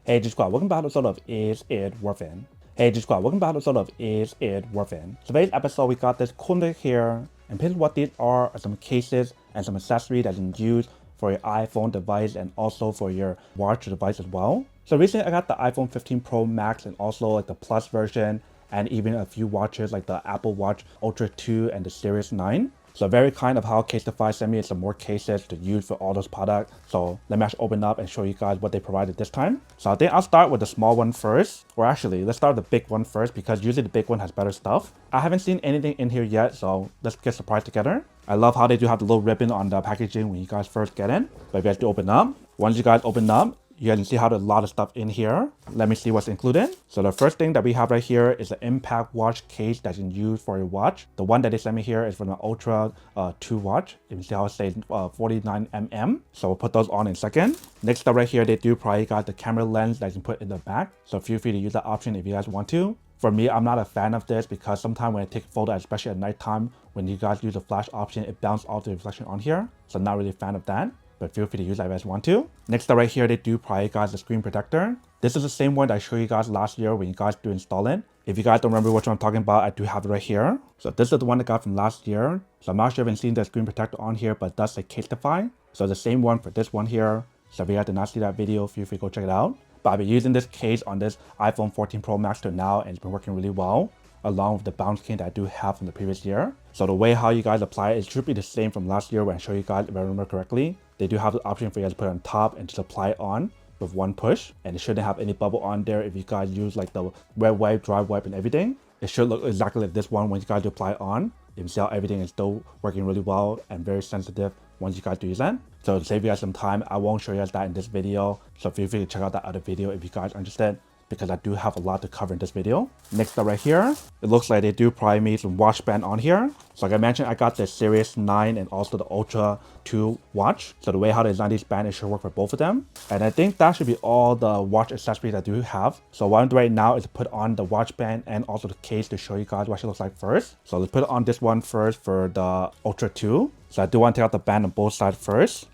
Hey G Squad, welcome back to episode of Is It Worth It? Hey G Squad, welcome back to episode of Is It Worth It? Today's episode we got this cool thing here, and basically what these are some cases and some accessories that you can use for your iPhone device and also for your watch device as well. So recently I got the iPhone 15 Pro Max and also like the Plus version and even a few watches like the Apple Watch Ultra 2 and the Series 9. So very kind of how Casetify sent me some more cases to use for all those products. So let me actually open up and show you guys what they provided this time. So I think I'll start with the small one first. Or actually, let's start with the big one first because usually the big one has better stuff. I haven't seen anything in here yet, so let's get surprised together. I love how they do have the little ribbon on the packaging when you guys first get in. But if you guys do open up, once you guys open up, you guys can see how there's a lot of stuff in here. Let me see what's included. So the first thing that we have right here is an impact watch case that you can use for your watch. The one that they sent me here is from the Ultra 2 watch. You can see how it says 49mm. So we'll put those on in a second. Next up right here, they do probably got the camera lens that you can put in the back. So feel free to use that option if you guys want to. For me, I'm not a fan of this because sometimes when I take a photo, especially at nighttime, when you guys use the flash option, it bounces off the reflection on here. So I'm not really a fan of that. But feel free to use that if you guys want to. Next up right here, they do provide guys the screen protector. This is the same one that I showed you guys last year when you guys do install it. If you guys don't remember which one I'm talking about, I do have it right here. So this is the one I got from last year. So I'm not sure if you've seen the screen protector on here, but it does say Casetify. So the same one for this one here. So if you guys did not see that video, feel free to go check it out. But I've been using this case on this iPhone 14 Pro Max till now, and it's been working really well, along with the bounce cane that I do have from the previous year. So the way how you guys apply it should be the same from last year when I showed you guys, if I remember correctly. They do have the option for you guys to put it on top and just apply it on with one push. And it shouldn't have any bubble on there if you guys use like the wet wipe, dry wipe and everything. It should look exactly like this one when you guys do apply it on. You can see how everything is still working really well and very sensitive once you guys do use that. So to save you guys some time, I won't show you guys that in this video. So feel free to check out that other video if you guys are interested, because I do have a lot to cover in this video. Next up right here, it looks like they do provide me some watch band on here. So like I mentioned, I got the Series 9 and also the Ultra 2 watch. So the way how they design these bands, it should work for both of them. And I think that should be all the watch accessories I do have. So what I'm doing right now is to put on the watch band and also the case to show you guys what it looks like first. So let's put it on this one first for the Ultra 2. So I do want to take out the band on both sides first.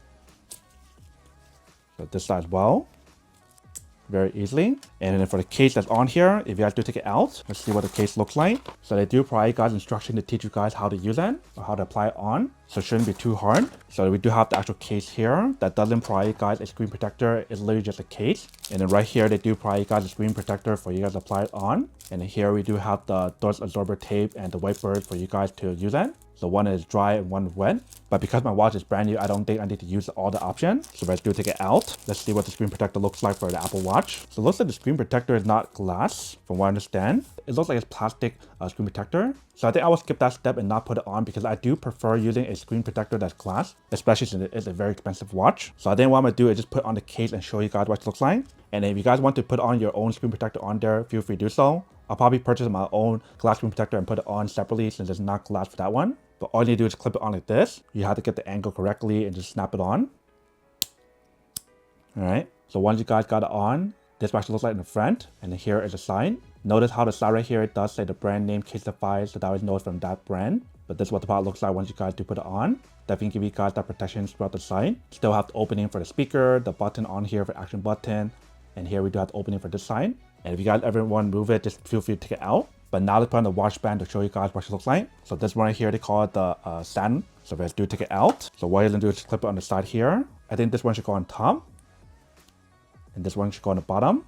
So this side as well. Very easily. And then for the case that's on here, if you guys do take it out, let's see what the case looks like. So they do provide guys instruction to teach you guys how to use it or how to apply it on. So it shouldn't be too hard. So we do have the actual case here that doesn't provide guys a screen protector. It's literally just a case. And then right here, they do provide guys a screen protector for you guys to apply it on. And then here we do have the dust absorber tape and the wipers for you guys to use it. So one is dry and one is wet. But because my watch is brand new, I don't think I need to use all the options. So let's do take it out. Let's see what the screen protector looks like for the Apple Watch. So it looks like the screen protector is not glass, from what I understand. It looks like it's plastic screen protector. So I think I will skip that step and not put it on because I do prefer using a screen protector that's glass, especially since it is a very expensive watch. So I think what I'm gonna do is just put on the case and show you guys what it looks like. And if you guys want to put on your own screen protector on there, feel free to do so. I'll probably purchase my own glass screen protector and put it on separately since it's not glass for that one. But all you need to do is clip it on like this. You have to get the angle correctly and just snap it on. All right. So once you guys got it on, this actually looks like in the front. And then here is the side. Notice how the side right here, it does say the brand name Casetify, so that always knows from that brand. But this is what the product looks like once you guys do put it on. Definitely give you guys that protection throughout the side. Still have the opening for the speaker, the button on here for action button. And here we do have the opening for this side. And if you guys ever want to move it, just feel free to take it out. But now let's put on the watch band to show you guys what it looks like. So this one right here, they call it the satin. So let's do take it out. So what you're gonna do is just clip it on the side here. I think this one should go on top. And this one should go on the bottom.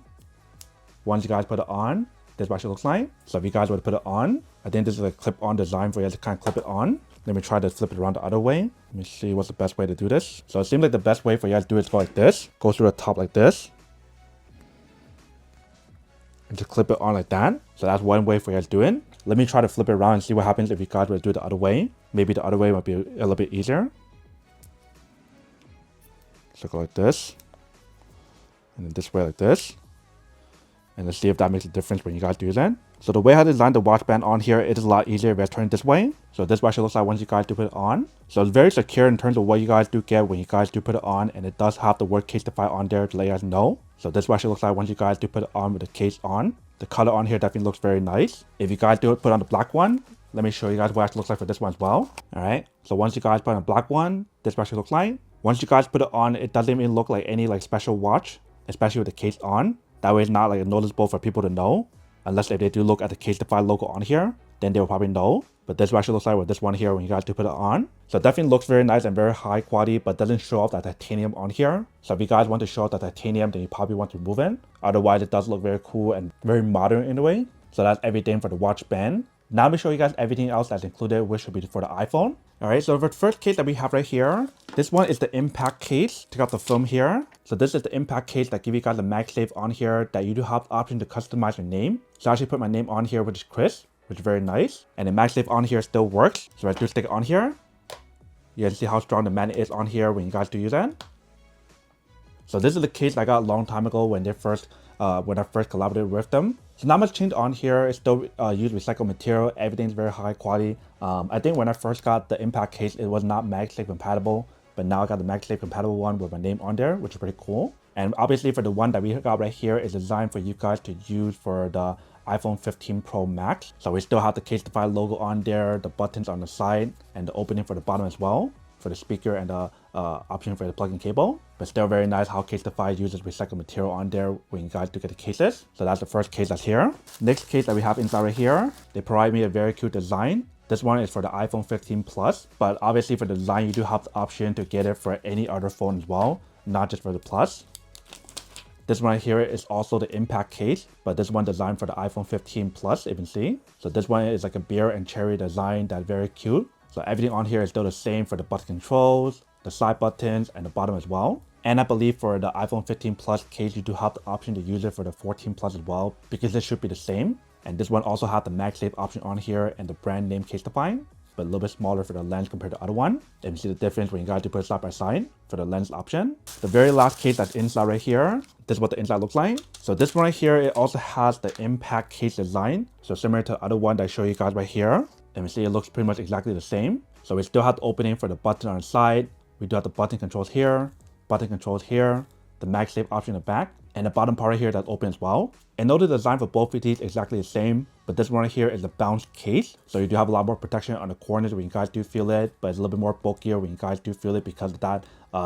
Once you guys put it on, this is what it looks like. So if you guys were to put it on, I think this is a clip-on design for you to kind of clip it on. Let me try to flip it around the other way. Let me see what's the best way to do this. So it seems like the best way for you guys to do it is go like this. Go through the top like this. And just clip it on like that. So that's one way for you guys to do it. Let me try to flip it around and see what happens if you guys were to do it the other way. Maybe the other way might be a little bit easier. So go like this. And then this way like this. And let's see if that makes a difference when you guys do that. So the way I designed the watch band on here, it is a lot easier if I turn it this way. So this actually looks like once you guys do put it on. So it's very secure in terms of what you guys do get when you guys do put it on. And it does have the word Casetify on there to let you guys know. So this actually looks like once you guys do put it on with the case on. The color on here definitely looks very nice. If you guys do put on the black one, let me show you guys what it actually looks like for this one as well. All right. So once you guys put on the black one, this actually looks like. Once you guys put it on, it doesn't even look like any like special watch, especially with the case on. That way it's not like noticeable for people to know. Unless if they do look at the Casetify logo on here, then they will probably know. But this is what it actually looks like with this one here when you guys do put it on. So it definitely looks very nice and very high quality, but doesn't show off that titanium on here. So if you guys want to show off the titanium, then you probably want to remove it. Otherwise, it does look very cool and very modern in a way. So that's everything for the watch band. Now let me show you guys everything else that's included, which should be for the iPhone. Alright, so for the first case that we have right here, this one is the impact case. Take out the film here. So this is the impact case that gives you guys a MagSafe on here that you do have the option to customize your name. So I actually put my name on here, which is Chris, which is very nice. And the MagSafe on here still works. So I do stick it on here. You can see how strong the magnet is on here when you guys do use that. So this is the case I got a long time ago when I first collaborated with them. So not much change on here. It's still used recycled material. Everything's very high quality. I think when I first got the impact case, it was not MagSafe compatible, but now I got the MagSafe compatible one with my name on there, which is pretty cool. And obviously for the one that we got right here is designed for you guys to use for the iPhone 15 Pro Max. So we still have the Casetify logo on there, the buttons on the side, and the opening for the bottom as well, for the speaker and the option for the plug-in cable. But still very nice how Casetify uses recycled material on there when you guys do get the cases. So that's the first case that's here. Next case that we have inside right here, they provide me a very cute design. This one is for the iPhone 15 Plus, but obviously for the design, you do have the option to get it for any other phone as well, not just for the Plus. This one right here is also the impact case, but this one designed for the iPhone 15 Plus, you can see. So this one is like a beer and cherry design that's very cute. So everything on here is still the same for the button controls, the side buttons, and the bottom as well. And I believe for the iPhone 15 Plus case, you do have the option to use it for the 14 Plus as well, because it should be the same. And this one also has the MagSafe option on here and the brand name Casetify, but a little bit smaller for the lens compared to the other one. And you see the difference when you guys do put it side by side for the lens option. The very last case that's inside right here, this is what the inside looks like. So this one right here, it also has the impact case design. So similar to the other one that I show you guys right here. And you see it looks pretty much exactly the same. So we still have the opening for the button on the side. We do have the button controls here, the MagSafe option in the back, and the bottom part right here that's open as well. And note the design for both of these exactly the same, but this one right here is a bounce case. So you do have a lot more protection on the corners when you guys do feel it, but it's a little bit more bulkier when you guys do feel it because of that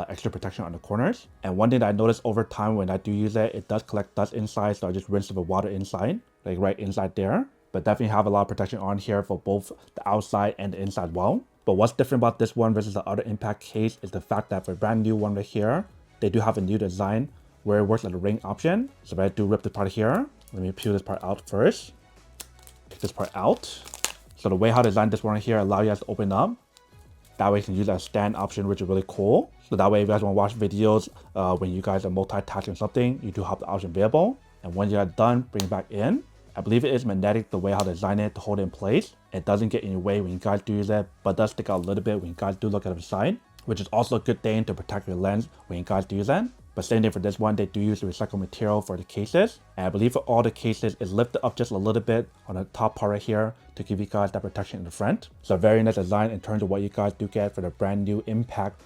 extra protection on the corners. And one thing that I noticed over time when I do use it, it does collect dust inside, so I just rinse it with water inside, like right inside there. But definitely have a lot of protection on here for both the outside and the inside as well. But what's different about this one versus the other impact case is the fact that for a brand new one right here, they do have a new design where it works like a ring option. So if I do rip this part here, let me peel this part out first. Take this part out. So the way how I designed this one right here allows you guys to open up. That way you can use that stand option, which is really cool. So that way if you guys want to watch videos when you guys are multitasking something, you do have the option available. And when you're done, bring it back in. I believe it is magnetic the way how to design it to hold it in place. It doesn't get in your way when you guys do use it, but does stick out a little bit when you guys do look at the side, which is also a good thing to protect your lens when you guys do use it. But same thing for this one, they do use the recycled material for the cases. And I believe for all the cases, it's lifted up just a little bit on the top part right here to give you guys that protection in the front. So very nice design in terms of what you guys do get for the brand new impact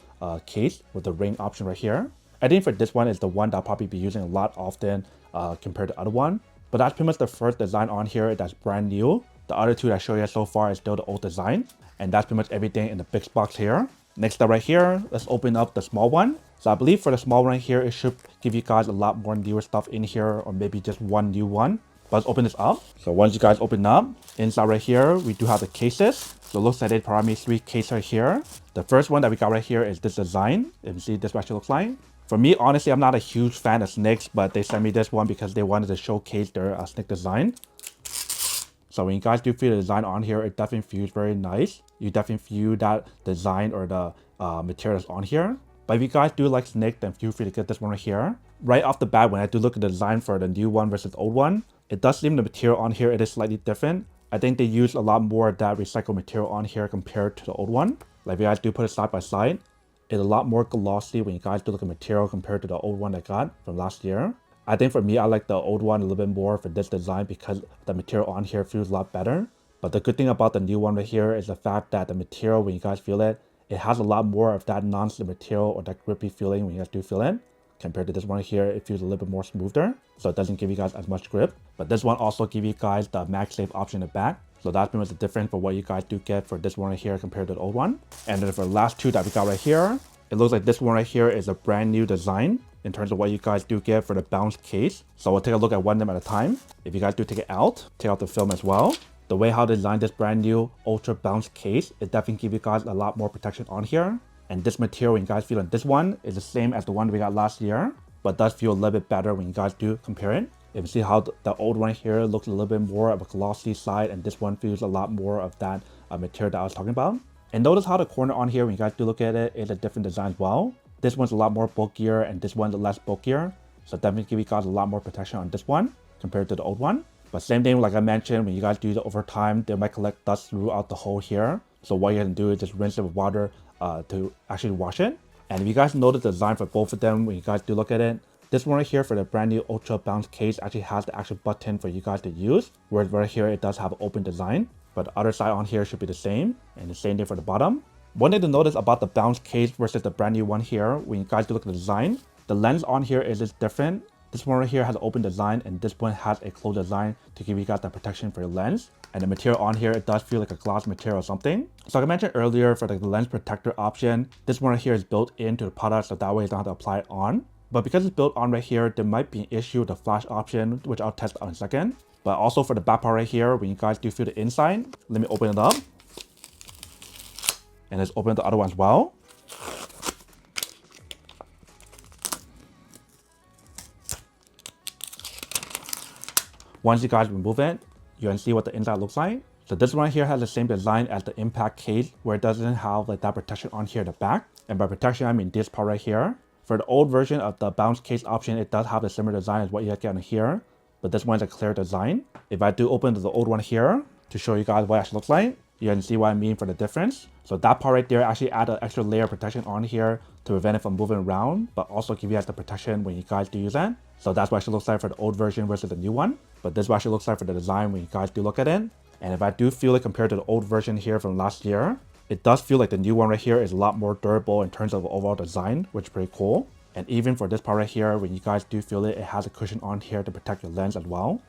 case with the ring option right here. I think for this one is the one that I'll probably be using a lot often compared to the other one. But that's pretty much the first design on here that's brand new. The other two that I show you so far is still the old design. And that's pretty much everything in the big box here. Next up right here, let's open up the small one. So I believe for the small one right here, it should give you guys a lot more newer stuff in here, or maybe just one new one. But let's open this up. So once you guys open up, inside right here, we do have the cases. So it looks like they provide me 3 cases right here. The first one that we got right here is this design. You can see this what it looks like. For me, honestly, I'm not a huge fan of snakes, but they sent me this one because they wanted to showcase their snake design. So when you guys do feel the design on here, it definitely feels very nice. You definitely feel that design or the material that's on here. But if you guys do like snake, then feel free to get this one right here. Right off the bat, when I do look at the design for the new one versus the old one, it does seem the material on here, it is slightly different. I think they use a lot more of that recycled material on here compared to the old one. Like if you guys do put it side by side, it's a lot more glossy when you guys do look at material compared to the old one I got from last year. I think for me, I like the old one a little bit more for this design because the material on here feels a lot better. But the good thing about the new one right here is the fact that the material, when you guys feel it, it has a lot more of that non-slip material or that grippy feeling when you guys do feel it. Compared to this one here, it feels a little bit more smoother, so it doesn't give you guys as much grip. But this one also gives you guys the MagSafe option in the back. So that's pretty much the difference for what you guys do get for this one right here compared to the old one. And then for the last two that we got right here, it looks like this one right here is a brand new design. in terms of what you guys do get for the bounce case. So we'll take a look at one of them at a time. If you guys do take it out, take out the film as well. The way how they designed this brand new ultra bounce case, it definitely gives you guys a lot more protection on here. And this material, when you guys feel on this one, is the same as the one we got last year, but does feel a little bit better when you guys do compare it. If you see how the old one here looks a little bit more of a glossy side, and this one feels a lot more of that material that I was talking about. And notice how the corner on here, when you guys do look at it, is a different design as well. This one's a lot more bulkier and this one's less bulkier. So definitely give you guys a lot more protection on this one compared to the old one. But same thing, like I mentioned, when you guys do it over time, they might collect dust throughout the hole here. So what you can do is just rinse it with water to actually wash it. And if you guys notice the design for both of them, when you guys do look at it, this one right here for the brand new Ultra Bounce case actually has the actual button for you guys to use. Whereas right here, it does have an open design. But the other side on here should be the same. And the same thing for the bottom. One thing to notice about the Bounce case versus the brand new one here, when you guys do look at the design, the lens on here is just different. This one right here has an open design and this one has a closed design to give you guys that protection for your lens. And the material on here, it does feel like a gloss material or something. So like I mentioned earlier, for the lens protector option, this one right here is built into the product, so that way you don't have to apply it on. But because it's built on right here, there might be an issue with the flash option, which I'll test out in a second. But also for the back part right here, when you guys do feel the inside, let me open it up. And let's open the other one as well. Once you guys remove it, you can see what the inside looks like. So this one here has the same design as the impact case, where it doesn't have like that protection on here at the back. And by protection, I mean this part right here. For the old version of the bounce case option, it does have the similar design as what you get on here, but this one's a clear design. If I do open the old one here to show you guys what it actually looks like, you can see what I mean for the difference. So that part right there actually add an extra layer of protection on here to prevent it from moving around, but also give you guys the protection when you guys do use that. So that's what it looks like for the old version versus the new one. But this is what it looks like for the design when you guys do look at it. And if I do feel it compared to the old version here from last year, it does feel like the new one right here is a lot more durable in terms of overall design, which is pretty cool. And even for this part right here, when you guys do feel it, it has a cushion on here to protect your lens as well,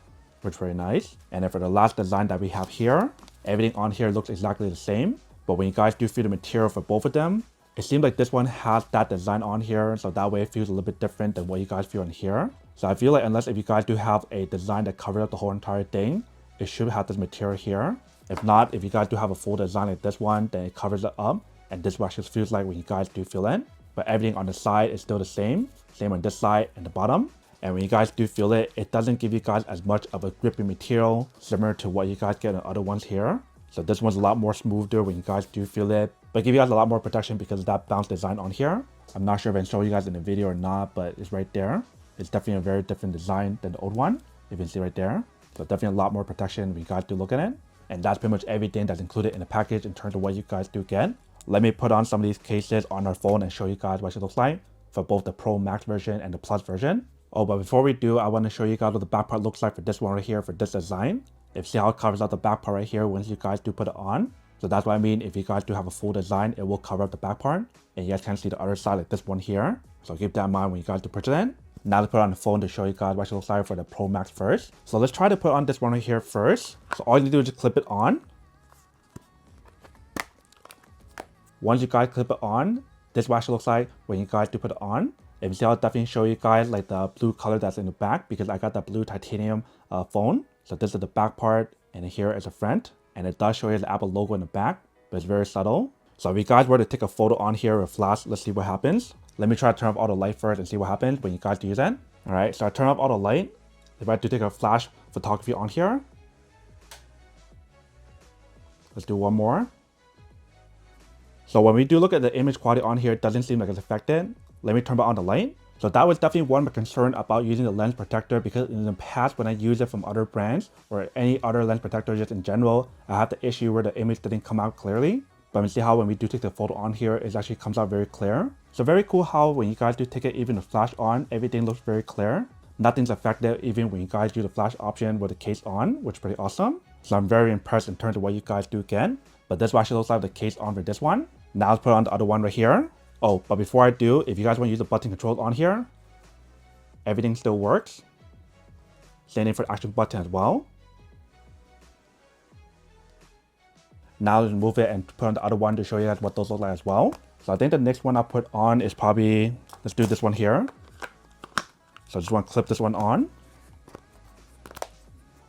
which is very nice. And then for the last design that we have here, everything on here looks exactly the same. But when you guys do feel the material for both of them, it seems like this one has that design on here, so that way it feels a little bit different than what you guys feel in here. So I feel like unless if you guys do have a design that covers up the whole entire thing, it should have this material here. If not, if you guys do have a full design like this one, then it covers it up. And this one just feels like when you guys do feel it. But everything on the side is still the same. Same on this side and the bottom. And when you guys do feel it, it doesn't give you guys as much of a grippy material similar to what you guys get on other ones here. So this one's a lot more smoother when you guys do feel it, but give you guys a lot more protection because of that bounce design on here. I'm not sure if I can show you guys in the video or not, but it's right there. It's definitely a very different design than the old one. You can see right there. So definitely a lot more protection when you guys do look at it. And that's pretty much everything that's included in the package in terms of what you guys do get. Let me put on some of these cases on our phone and show you guys what it looks like for both the Pro Max version and the Plus version. Oh, but before we do, I want to show you guys what the back part looks like for this one right here for this design. If you see how it covers up the back part right here once you guys do put it on. So that's what I mean. If you guys do have a full design, it will cover up the back part. And you guys can see the other side like this one here. So keep that in mind when you guys do purchase it. Now let's put it on the phone to show you guys what it looks like for the Pro Max first. So let's try to put on this one right here first. So all you need to do is just clip it on. Once you guys clip it on, this is what it looks like when you guys do put it on. If you see, I'll definitely show you guys like the blue color that's in the back because I got the blue titanium phone. So this is the back part and here is the front. And it does show you the Apple logo in the back, but it's very subtle. So if you guys were to take a photo on here with flash, let's see what happens. Let me try to turn off all the light first and see what happens when you guys do that. All right, so I turn off all the light. If I do take a flash photography on here. Let's do one more. So when we do look at the image quality on here, it doesn't seem like it's affected. Let me turn back on the light. So that was definitely one of my concern about using the lens protector because in the past when I use it from other brands or any other lens protector just in general, I had the issue where the image didn't come out clearly. But you see how when we do take the photo on here, it actually comes out very clear. So very cool how when you guys do take it, even the flash on, everything looks very clear. Nothing's affected even when you guys do the flash option with the case on, which is pretty awesome. So I'm very impressed in terms of what you guys do get. But this actually looks like the case on for this one. Now let's put on the other one right here. Oh, but before I do, if you guys want to use the button controls on here, everything still works. Same thing for the action button as well. Now let's move it and put on the other one to show you guys what those look like as well. So I think the next one I'll put on is probably, let's do this one here. So I just want to clip this one on.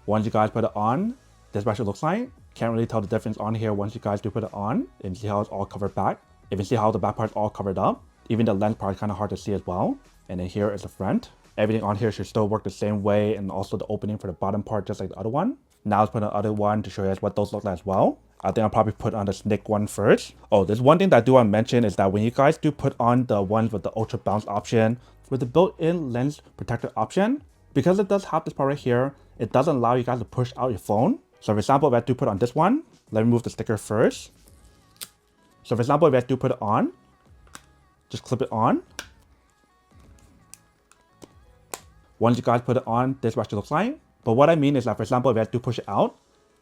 Once you guys put it on, this is what it looks like. Can't really tell the difference on here once you guys do put it on. And see how it's all covered back. If you see how the back part is all covered up, even the lens part is kind of hard to see as well. And then here is the front. Everything on here should still work the same way, and also the opening for the bottom part just like the other one. Now let's put on the other one to show you guys what those look like as well. I think I'll probably put on the snake one first. Oh, there's one thing that I do want to mention is that when you guys do put on the ones with the ultra bounce option, with the built-in lens protector option, because it does have this part right here, it doesn't allow you guys to push out your phone. So for example, if I do put on this one, let me remove the sticker first. So for example, if I do put it on, just clip it on. Once you guys put it on, this is what it looks like. But what I mean is that, for example, if I do push it out,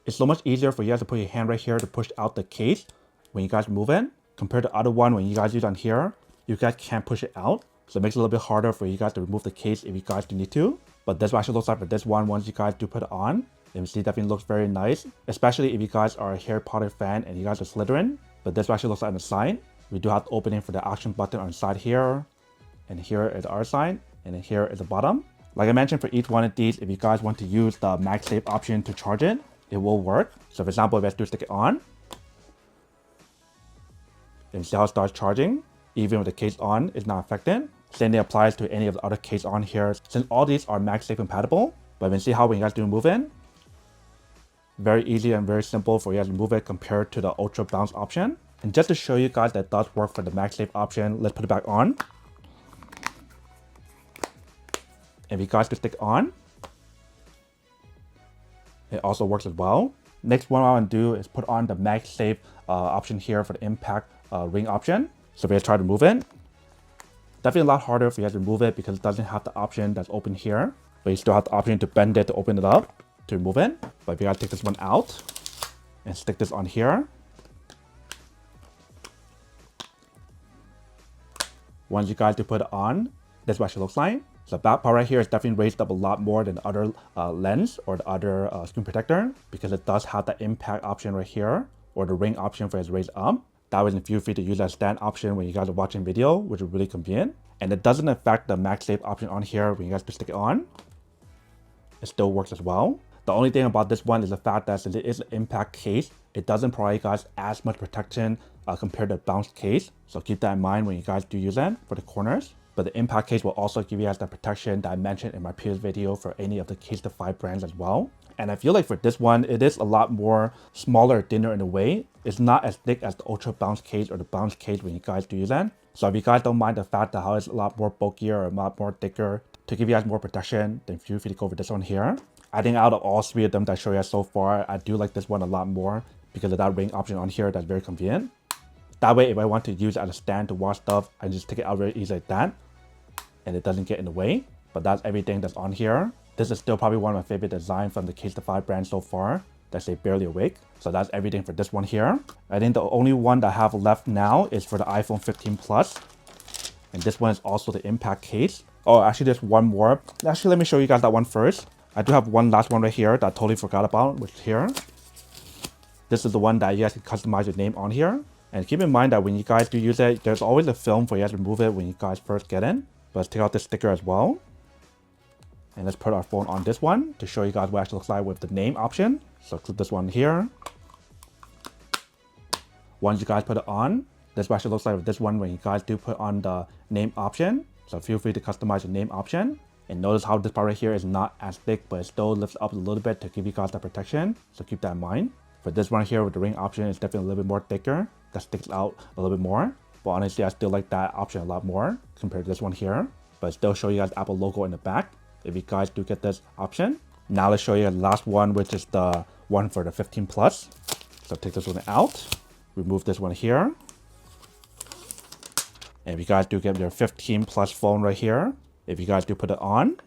it's so much easier for you guys to put your hand right here to push out the case when you guys move in, compared to the other one when you guys use on here, you guys can't push it out. So it makes it a little bit harder for you guys to remove the case if you guys do need to. But this is what it looks like for this one once you guys do put it on. And you see, it definitely looks very nice, especially if you guys are a Harry Potter fan and you guys are Slytherin. But this is what it looks like on the side. We do have the opening for the action button on the side here. And here is our side. And then here is the bottom. Like I mentioned, for each one of these, if you guys want to use the MagSafe option to charge it, it will work. So for example, if I do stick it on, and see how it starts charging, even with the case on, it's not affected. Same thing applies to any of the other case on here, since all these are MagSafe compatible. But when you see how when you guys do move in, very easy and very simple for you guys to move it compared to the ultra bounce option. And just to show you guys that does work for the MagSafe option, let's put it back on. If you guys could stick on, it also works as well. Next one I want to do is put on the MagSafe option here for the impact ring option. So if you guys try to move it, definitely a lot harder for you guys to remove it because it doesn't have the option that's open here. But you still have the option to bend it to open it up to remove it. But if you guys take this one out and stick this on here, once you guys do put it on, this is what it looks like. So that part right here is definitely raised up a lot more than the other lens or the other screen protector, because it does have the impact option right here, or the ring option for it to raise up. That way, feel free to use that stand option when you guys are watching video, which is really convenient. And it doesn't affect the MagSafe option on here when you guys just stick it on. It still works as well. The only thing about this one is the fact that since it is an impact case, it doesn't provide you guys as much protection compared to the bounce case. So keep that in mind when you guys do use it for the corners. But the impact case will also give you guys the protection that I mentioned in my previous video for any of the Casetify brands as well. And I feel like for this one, it is a lot more smaller, thinner in a way. It's not as thick as the Ultra Bounce case or the Bounce case when you guys do use that. So if you guys don't mind the fact that how it's a lot more bulkier or a lot more thicker to give you guys more protection, then feel free to go for this one here. I think out of all three of them that I show you guys so far, I do like this one a lot more because of that ring option on here that's very convenient. That way, if I want to use it as a stand to wash stuff, I just take it out very easy like that, and it doesn't get in the way. But that's everything that's on here. This is still probably one of my favorite designs from the Casetify brand so far. That's a barely awake. So that's everything for this one here. I think the only one that I have left now is for the iPhone 15 Plus. And this one is also the impact case. Oh, actually there's one more. Actually, let me show you guys that one first. I do have one last one right here that I totally forgot about, which is here. This is the one that you guys can customize your name on here. And keep in mind that when you guys do use it, there's always a film for you guys to remove it when you guys first get in. But let's take out this sticker as well. And let's put our phone on this one to show you guys what it actually looks like with the name option. So click this one here. Once you guys put it on, this is what it looks like with this one when you guys do put on the name option. So feel free to customize your name option. And notice how this part right here is not as thick, but it still lifts up a little bit to give you guys that protection. So keep that in mind. For this one here with the ring option, it's definitely a little bit more thicker. That sticks out a little bit more. But honestly, I still like that option a lot more compared to this one here. But still show you guys the Apple logo in the back if you guys do get this option. Now let's show you the last one, which is the one for the 15 Plus. So take this one out, remove this one here. And if you guys do get your 15 Plus phone right here, if you guys do put it on,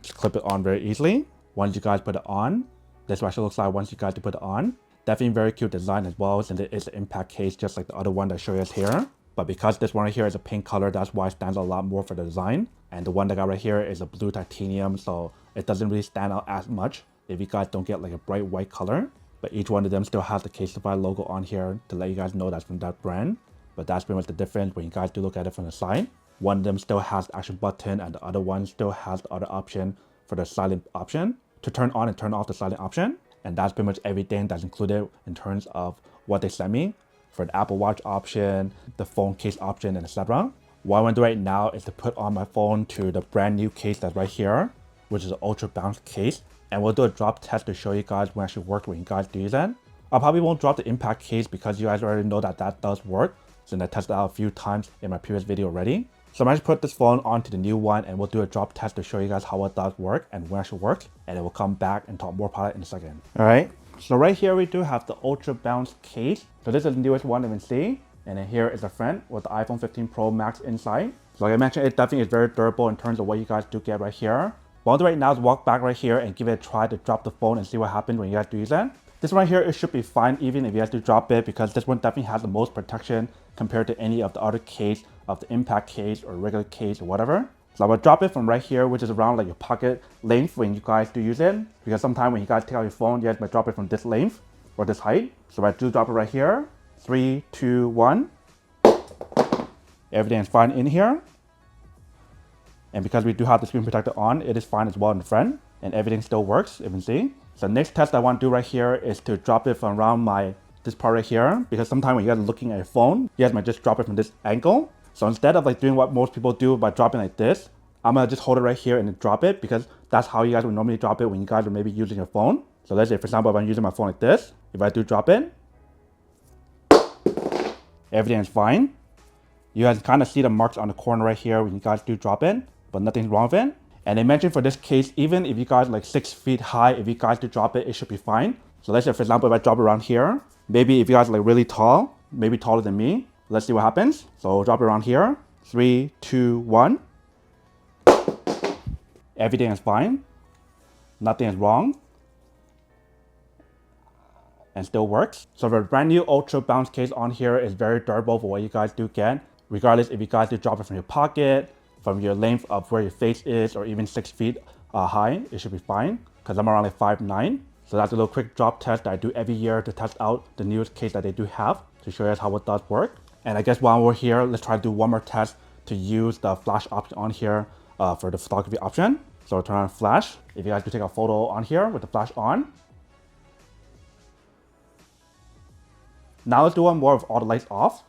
just clip it on very easily. Once you guys put it on, this is what it looks like once you guys do put it on. Definitely very cute design as well, since it is an impact case just like the other one that I show you guys here. But because this one right here is a pink color, that's why it stands out a lot more for the design. And the one that I got right here is a blue titanium, so it doesn't really stand out as much if you guys don't get like a bright white color. But each one of them still has the Casetify logo on here to let you guys know that's from that brand. But that's pretty much the difference when you guys do look at it from the side. One of them still has the action button and the other one still has the other option for the silent option to turn on and turn off the silent option. And that's pretty much everything that's included in terms of what they sent me for the Apple Watch option, the phone case option, and etc. What I want to do right now is to put on my phone to the brand new case that's right here, which is an ultra bounce case. And we'll do a drop test to show you guys when it actually works when you guys do that. I probably won't drop the impact case because you guys already know that that does work, since I tested it out a few times in my previous video already. So I'm going to put this phone onto the new one and we'll do a drop test to show you guys how it does work and when it should work. And then we'll come back and talk more about it in a second. All right, so right here we do have the ultra bounce case. So this is the newest one you can see. And then here is a friend with the iPhone 15 Pro Max inside. So like I mentioned, it definitely is very durable in terms of what you guys do get right here. What I'll do right now is walk back right here and give it a try to drop the phone and see what happens when you guys do use it. This one here, it should be fine even if you guys do drop it, because this one definitely has the most protection compared to any of the other case of the impact case or regular case or whatever. So I'm gonna drop it from right here, which is around like your pocket length when you guys do use it. Because sometimes when you guys take out your phone, you guys might drop it from this length or this height. So I do drop it right here. 3, 2, 1. Everything is fine in here. And because we do have the screen protector on, it is fine as well in the front. And everything still works, you can see. So next test I want to do right here is to drop it from around this part right here. Because sometimes when you guys are looking at your phone, you guys might just drop it from this angle. So instead of like doing what most people do by dropping like this, I'm gonna just hold it right here and then drop it, because that's how you guys would normally drop it when you guys are maybe using your phone. So let's say, for example, if I'm using my phone like this, if I do drop it, everything is fine. You guys kind of see the marks on the corner right here when you guys do drop it, but nothing's wrong with it. And they mentioned for this case, even if you guys like 6 feet high, if you guys do drop it, it should be fine. So let's say, for example, if I drop it around here, maybe if you guys are like really tall, maybe taller than me, let's see what happens. So drop it around here. 3, 2, 1. Everything is fine. Nothing is wrong. And still works. So the brand new ultra bounce case on here is very durable for what you guys do get. Regardless if you guys do drop it from your pocket, from your length of where your face is, or even 6 feet high, it should be fine. Because I'm around like 5'9". So that's a little quick drop test that I do every year to test out the newest case that they do have, to show you guys how it does work. And I guess while we're here, let's try to do one more test to use the flash option on here for the photography option. So turn on flash. If you guys do take a photo on here with the flash on. Now let's do one more with all the lights off.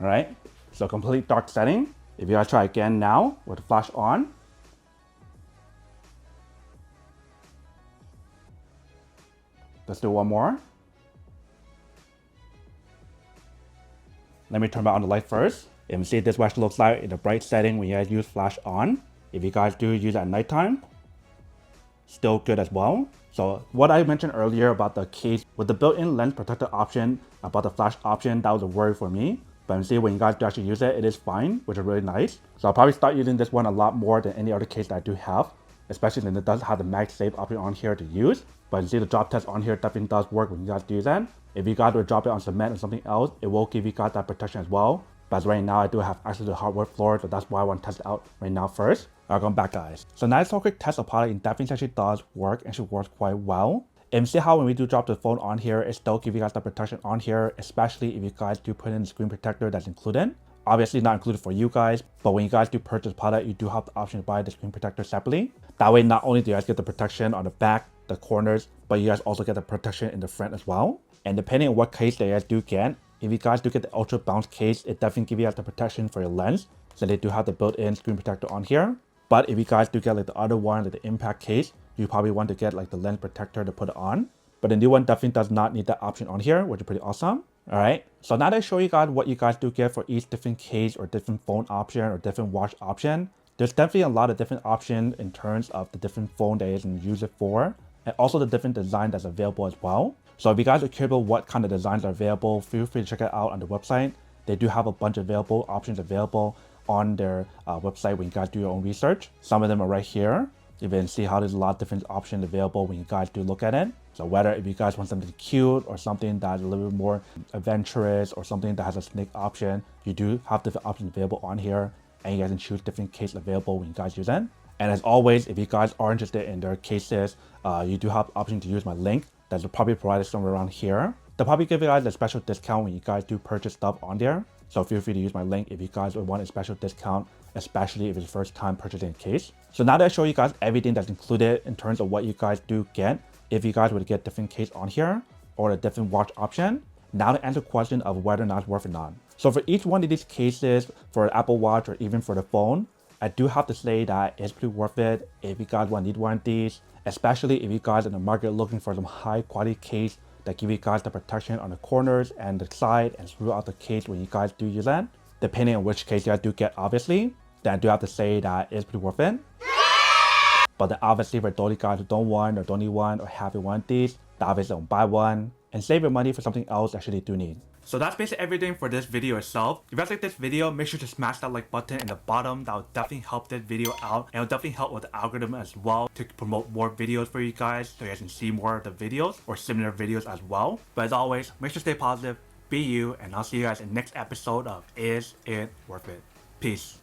All right, so complete dark setting. If you guys try again now with the flash on. Let's do one more. Let me turn back on the light first. You can see this what it looks like in the bright setting when you guys use flash on. If you guys do use it at nighttime, still good as well. So what I mentioned earlier about the case with the built-in lens protector option, about the flash option, that was a worry for me. But you see when you guys do actually use it, it is fine, which is really nice. So I'll probably start using this one a lot more than any other case that I do have, especially since it does have the magsafe option on here to use. But you see the drop test on here definitely does work when you guys do that. If you guys would drop it on cement or something else, it will give you guys that protection as well. But as right now, I do have access to the hardwood floor, so that's why I want to test it out right now first. Alright, going back guys. So now it's a quick test of how it definitely actually does work, and actually works quite well. And see how when we do drop the phone on here, it still gives you guys the protection on here, especially if you guys do put in the screen protector that's included. Obviously not included for you guys, but when you guys do purchase the product, you do have the option to buy the screen protector separately. That way, not only do you guys get the protection on the back, the corners, but you guys also get the protection in the front as well. And depending on what case that you guys do get, if you guys do get the ultra bounce case, it definitely gives you guys the protection for your lens. So they do have the built-in screen protector on here. But if you guys do get like the other one, like the impact case, you probably want to get like the lens protector to put it on. But the new one definitely does not need that option on here, which is pretty awesome. All right, so now that I show you guys what you guys do get for each different case or different phone option or different watch option, there's definitely a lot of different options in terms of the different phone that you can use it for, and also the different design that's available as well. So if you guys are curious about what kind of designs are available, feel free to check it out on the website. They do have a bunch of available options available on their website when you guys do your own research. Some of them are right here. You can see how there's a lot of different options available when you guys do look at it. So whether if you guys want something cute or something that's a little bit more adventurous or something that has a snake option, you do have different options available on here, and you guys can choose different cases available when you guys use it. And as always, if you guys are interested in their cases, you do have the option to use my link that's probably provided somewhere around here. They'll probably give you guys a special discount when you guys do purchase stuff on there. So feel free to use my link if you guys would want a special discount, especially if it's first time purchasing a case. So now that I show you guys everything that's included in terms of what you guys do get, if you guys would get different case on here or a different watch option, now to answer the question of whether or not it's worth it or not. So for each one of these cases, for an Apple Watch or even for the phone, I do have to say that it's pretty worth it if you guys want to need one of these, especially if you guys in the market looking for some high quality case that give you guys the protection on the corners and the side and throughout the case when you guys do use that. Depending on which case you guys do get, obviously, then I do have to say that it's pretty worth it. But then obviously for those guys who don't want or don't need one or haven't want these, then obviously don't buy one and save your money for something else that you do need. So that's basically everything for this video itself. If you guys like this video, make sure to smash that like button in the bottom. That will definitely help this video out, and it will definitely help with the algorithm as well to promote more videos for you guys so you guys can see more of the videos or similar videos as well. But as always, make sure to stay positive, be you, and I'll see you guys in the next episode of Is It Worth It? Peace.